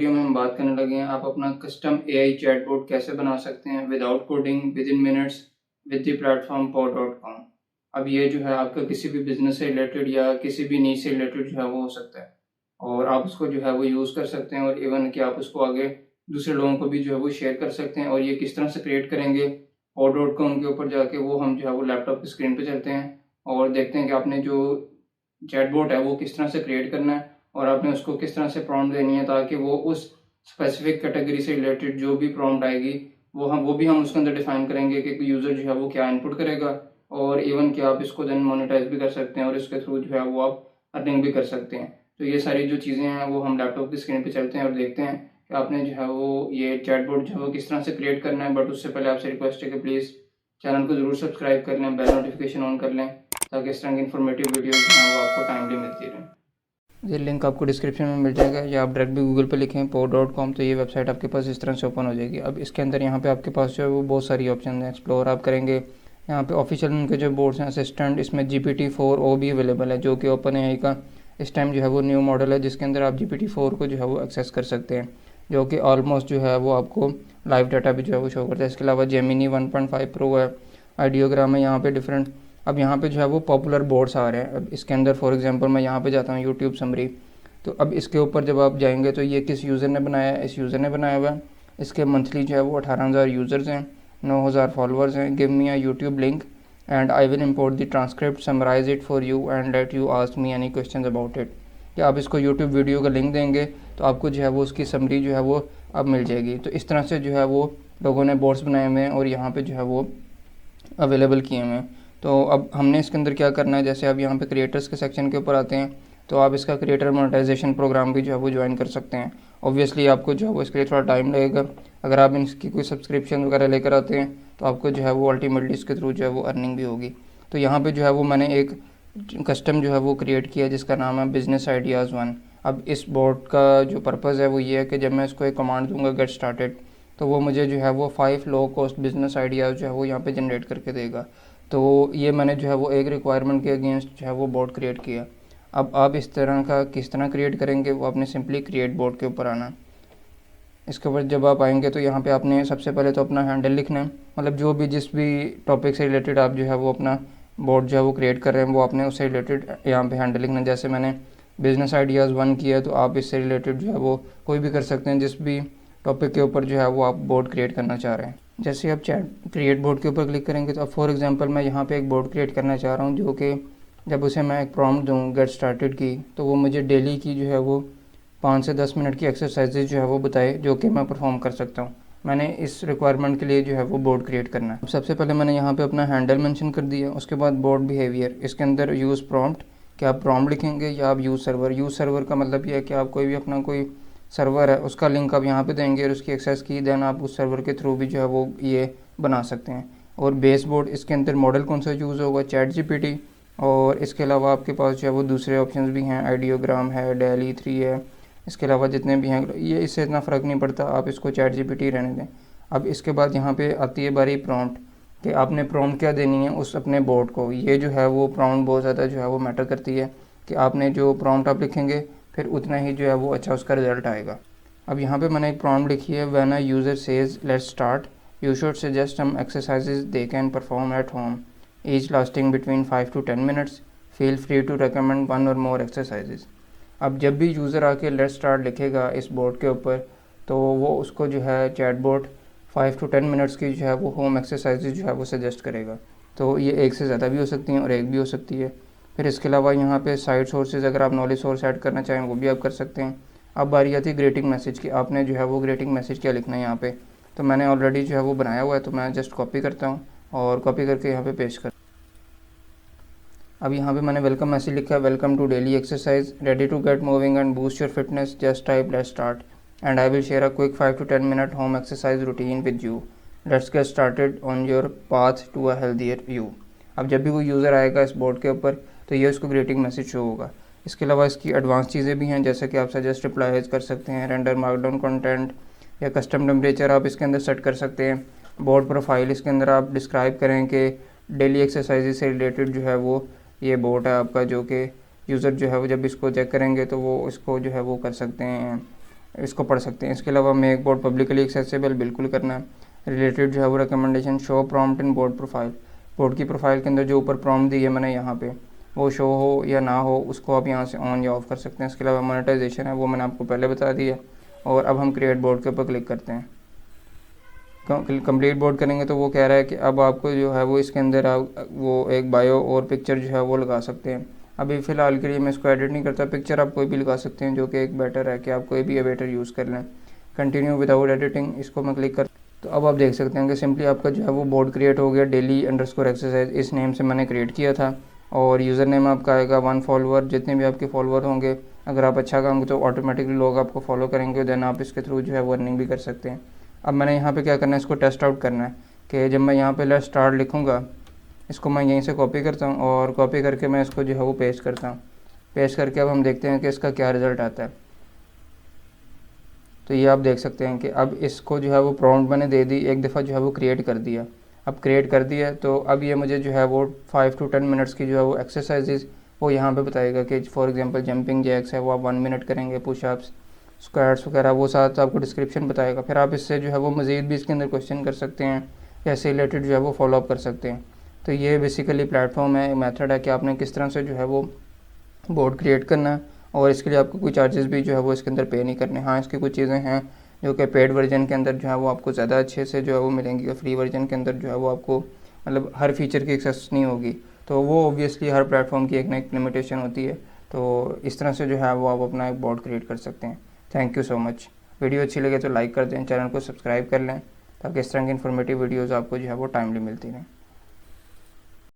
Video में हम बात करने लगे हैं आप अपना कस्टम एआई चैटबॉट कैसे बना सकते हैं without coding with in minutes with the platform pod.com। अब ये जो है आपका किसी भी बिजनेस से रिलेटेड या किसी भी नीश से रिलेटेड जो है वो हो सकता है और आप उसको जो है वो यूज़ कर सकते हैं और इवन कि आप उसको आगे दूसरे लोगों को भी जो है वो शेयर कर सकते हैं। और ये किस तरह से क्रिएट करेंगे pod.com के ऊपर जाके वो हम जो है वो लैपटॉप की स्क्रीन पर चलते हैं और देखते हैं कि आपने जो चैटबॉट है वो किस तरह से क्रिएट करना है और आपने उसको किस तरह से प्रॉम्प्ट देनी है ताकि वो उस स्पेसिफिक कैटेगरी से रिलेटेड जो भी प्रॉम्प्ट आएगी वो भी हम उसके अंदर डिफाइन करेंगे कि यूज़र जो है वो क्या इनपुट करेगा और इवन कि आप इसको देन मोनेटाइज भी कर सकते हैं और इसके थ्रू जो है वो आप अर्निंग भी कर सकते हैं। तो ये सारी जो चीज़ें हैं वो हम लैपटॉप की स्क्रीन पे चलते हैं और देखते हैं कि आपने जो है वो ये चैटबॉट जो है वो किस तरह से क्रिएट करना है। बट उससे पहले आपसे रिक्वेस्ट है कि प्लीज़ चैनल को ज़रूर सब्सक्राइब कर लें, बेल नोटिफिकेशन ऑन कर लें ताकि इस तरह की इन्फॉर्मेटिव वीडियोज़ जो हैं वो आपको टाइमली मिलती रहें। ये लिंक आपको डिस्क्रिप्शन में मिल जाएगा या आप डायरेक्ट भी गूगल पे लिखें pod.com तो ये वेबसाइट आपके पास इस तरह से ओपन हो जाएगी। अब इसके अंदर यहाँ पे आपके पास जो है वो बहुत सारी ऑप्शन है, एक्सप्लोर आप करेंगे। यहाँ पे ऑफिशियल उनके जो बोर्ड्स हैं असिस्टेंट, इसमें GPT-4o भी अवेलेबल है जो कि ओपन एआई का इस टाइम जो है वो न्यू मॉडल है जिसके अंदर आप GPT-4 को जो है वो एक्सेस कर सकते हैं जो कि ऑलमोस्ट जो है वो आपको लाइव डाटा भी जो है वो शो करता है। इसके अलावा जेमिनी 1.5 प्रो है, आइडियोग्राम है यहाँ पे डिफरेंट। अब यहाँ पे जो है वो पॉपुलर बोर्ड्स आ रहे हैं। अब इसके अंदर फॉर एग्जांपल मैं यहाँ पे जाता हूँ यूट्यूब समरी, तो अब इसके ऊपर जब आप जाएंगे तो ये किस यूज़र ने बनाया है, इस यूज़र ने बनाया हुआ है। इसके मंथली जो है वो 18,000 यूज़र्स हैं, 9,000 फॉलोअर्स हैं। Give me a YouTube link and I will import the transcript summarise it for you and let you ask me any question about it. कि आप इसको यूट्यूब वीडियो का लिंक देंगे तो आपको जो है वो उसकी समरी जो है वो अब मिल जाएगी। तो इस तरह से जो है वो लोगों ने बोर्ड्स बनाए हुए हैं और यहाँ पर जो है वो अवेलेबल किए हुए हैं। तो अब हमने इसके अंदर क्या करना है, जैसे अब यहाँ पे क्रिएटर्स के सेक्शन के ऊपर आते हैं तो आप इसका क्रिएटर मोनेटाइजेशन प्रोग्राम भी जो है वो ज्वाइन कर सकते हैं। ऑब्वियसली आपको जो है वो इसके लिए थोड़ा टाइम लगेगा। अगर आप इसकी कोई सब्सक्रिप्शन वगैरह लेकर आते हैं तो आपको जो है वो अल्टीमेटली इसके थ्रू जो है वो अर्निंग भी होगी। तो यहाँ पर जो है वो मैंने एक कस्टम जो है वो क्रिएट किया जिसका नाम है बिजनेस आइडियाज़ 1। अब इस बोर्ड का जो पर्पज़ है वो ये है कि जब मैं इसको एक कमांड दूंगा गेट स्टार्टेड तो वो मुझे जो है वो 5 लो कॉस्ट बिजनेस आइडियाज़ जो है वो यहाँ पे जनरेट करके देगा। तो ये मैंने जो है वो एक रिक्वायरमेंट के अगेंस्ट जो है वो बोर्ड क्रिएट किया। अब आप इस तरह का किस तरह क्रिएट करेंगे वो आपने सिंपली क्रिएट बोर्ड के ऊपर आना। इसके बाद जब आप आएंगे तो यहाँ पे आपने सबसे पहले तो अपना हैंडल लिखना है, मतलब जो भी जिस भी टॉपिक से रिलेटेड आप जो है वो अपना बोर्ड जो है वो क्रिएट कर रहे हैं वो आपने उससे रिलेटेड यहाँ पे हैंडल लिखना है। जैसे मैंने बिजनेस आइडियाज़ 1 किया है तो आप इससे रिलेटेड जो है वो कोई भी कर सकते हैं जिस भी टॉपिक के ऊपर जो है वो आप बोर्ड क्रिएट करना चाह रहे हैं। जैसे आप चैट क्रिएट बोर्ड के ऊपर क्लिक करेंगे तो अब फॉर एग्जांपल मैं यहाँ पे एक बोर्ड क्रिएट करना चाह रहा हूँ जो कि जब उसे मैं एक प्रॉम्प्ट दूँ गेट स्टार्टेड की तो वो मुझे डेली की जो है वो 5 से 10 मिनट की एक्सरसाइजेज जो है वो बताए जो कि मैं परफॉर्म कर सकता हूँ। मैंने इस रिक्वायरमेंट के लिए जो है वो बोर्ड क्रिएट करना है। सबसे पहले मैंने यहाँ पे अपना हैंडल मेंशन कर दिया। उसके बाद बोर्ड बिहेवियर, इसके अंदर यूज़ प्रॉम्प्ट, क्या आप प्रॉम्प्ट लिखेंगे या आप यूज़ सर्वर। यूज़ सर्वर का मतलब ये है कि आप कोई भी अपना कोई सर्वर है उसका लिंक आप यहाँ पे देंगे और उसकी एक्सेस की देन आप उस सर्वर के थ्रू भी जो है वो ये बना सकते हैं। और बेस बोर्ड, इसके अंदर मॉडल कौन सा यूज़ होगा, चैट जीपीटी। और इसके अलावा आपके पास जो है वो दूसरे ऑप्शंस भी हैं, आइडियोग्राम है, डेली 3 है। इसके अलावा जितने भी हैं ये इससे इतना फ़र्क नहीं पड़ता, आप इसको चैट जीपीटी रहने दें। अब इसके बाद यहाँ पे आती है बारी प्रॉम्प्ट कि आपने प्रॉम्प्ट क्या देनी है उस अपने बोर्ड को। ये जो है वो प्रॉम्प्ट बहुत ज़्यादा जो है वो मैटर करती है कि आपने जो प्रॉम्प्ट आप लिखेंगे फिर उतना ही जो है वो अच्छा उसका रिजल्ट आएगा। अब यहाँ पे मैंने एक प्रॉम्प्ट लिखी है, when a user says let's start you should suggest some exercises they can perform at home each lasting between 5 to 10 minutes, feel free to recommend 1 or more exercises. अब जब भी यूज़र आके लेट्स स्टार्ट लिखेगा इस board के ऊपर तो वो उसको जो है चैटबॉट 5 to 10 मिनट्स की जो है वो होम एक्सरसाइजेज जो है वो सजेस्ट करेगा। तो ये एक से ज़्यादा भी हो सकती हैं और एक भी हो सकती है। फिर इसके अलावा यहाँ पे साइड सोर्सेज, अगर आप नॉलेज सोर्स ऐड करना चाहें वो भी आप कर सकते हैं। अब बारी आती है ग्रेटिंग मैसेज की, आपने जो है वो ग्रेटिंग मैसेज क्या लिखना है यहाँ पे। तो मैंने ऑलरेडी जो है वो बनाया हुआ है तो मैं जस्ट कॉपी करता हूँ और कॉपी करके यहाँ पे पेस्ट कर। अब यहाँ पे मैंने वेलकम मैसेज लिखा है, welcome to daily exercise, ready to get moving and boost your fitness, just type let's start and I will share a quick 5 to 10 minute home exercise routine with you, let's get started on your path to a healthier you. अब जब भी कोई user आएगा इस board के ऊपर तो ये उसको ग्रेटिंग मैसेज शो होगा। इसके अलावा इसकी एडवांस चीज़ें भी हैं जैसे कि आप सजेस्ट रिप्लाईज कर सकते हैं, रेंडर मार्कडाउन कंटेंट या कस्टम टेम्परेचर आप इसके अंदर सेट कर सकते हैं। बोर्ड प्रोफाइल, इसके अंदर आप डिस्क्राइब करें कि डेली एक्सरसाइज से रिलेटेड जो है वो ये बोर्ड है आपका, जो कि यूज़र जो है वो जब इसको चेक करेंगे तो वो इसको जो है वो कर सकते हैं इसको पढ़ सकते हैं। इसके अलावा मेक बोर्ड पब्लिकली एक्सेसिबल बिल्कुल करना है। रिलेटेड जो है वो रिकमेंडेशन, शो प्रॉम्प्ट इन बोर्ड प्रोफाइल, बोर्ड की प्रोफाइल के अंदर जो ऊपर प्रॉम्प्ट दी है मैंने यहाँ पे, वो शो हो या ना हो उसको आप यहाँ से ऑन या ऑफ कर सकते हैं। इसके अलावा मोनेटाइजेशन है वो मैंने आपको पहले बता दिया। और अब हम क्रिएट बोर्ड के ऊपर क्लिक करते हैं। कंप्लीट बोर्ड करेंगे तो वो कह रहा है कि अब आपको जो है वो इसके अंदर आप वो एक बायो और पिक्चर जो है वो लगा सकते हैं। अभी फ़िलहाल के लिए मैं इसको एडिट नहीं करता, पिक्चर आप कोई भी लगा सकते हैं, जो कि एक बेटर है कि आप कोई भी एडिटर यूज़ कर लें। कंटिन्यू विदाउट एडिटिंग, इसको मैं क्लिक कर, तो अब आप देख सकते हैं कि सिंपली आपका जो है वो बोर्ड क्रिएट हो गया। daily_exercise इस नेम से मैंने क्रिएट किया था और यूज़र नेम आपका आएगा 1 फॉलोअर। जितने भी आपके फॉलोअर होंगे, अगर आप अच्छा काम तो ऑटोमेटिकली लोग आपको फॉलो करेंगे, देन आप इसके थ्रू जो है वो अर्निंग भी कर सकते हैं। अब मैंने यहाँ पे क्या करना है, इसको टेस्ट आउट करना है कि जब मैं यहाँ पे लेट्स स्टार्ट लिखूँगा, इसको मैं यहीं से कॉपी करता हूँ और कॉपी करके मैं इसको जो है वो पेस्ट करता हूँ। पेस्ट करके अब हम देखते हैं कि इसका क्या रिज़ल्ट आता है। तो ये आप देख सकते हैं कि अब इसको जो है वो प्रॉम्प्ट मैंने दे दी, एक दफ़ा जो है वो क्रिएट कर दिया। अब क्रिएट कर दिया तो अब ये मुझे जो है वो 5 to 10 मिनट्स की जो है वो एक्सरसाइजेज वो यहाँ पे बताएगा कि फॉर एग्जांपल जंपिंग जैक्स है वो आप 1 मिनट करेंगे, पुशअप्स, स्क्वाट्स वगैरह वो साथ आपको डिस्क्रिप्शन बताएगा। फिर आप इससे जो है वो मज़ीद भी इसके अंदर क्वेश्चन कर सकते हैं या इससे रिलेटेड जो है वो फॉलोअप कर सकते हैं। तो ये बेसिकली प्लेटफॉर्म है, मेथड है कि आपने किस तरह से जो है वो बोर्ड क्रिएट करना है और इसके लिए आपको कोई चार्जेस भी जो है वो इसके अंदर पे नहीं करने। हाँ, इसकी कुछ चीज़ें हैं जो कि पेड वर्जन के अंदर जो है वो आपको ज़्यादा अच्छे से जो है वो मिलेंगी और फ्री वर्जन के अंदर जो है वो आपको मतलब हर फीचर की एक्सेस नहीं होगी। तो वो ऑब्वियसली हर प्लेटफॉर्म की एक ना एक लिमिटेशन होती है। तो इस तरह से जो है वो आप अपना एक बोर्ड क्रिएट कर सकते हैं। Thank you so much. Video अच्छी लगे तो लाइक कर दें, चैनल को सब्सक्राइब कर लें ताकि इस तरह की इन्फॉर्मेटिव वीडियोज़ आपको जो है वो टाइमली मिलती रहें।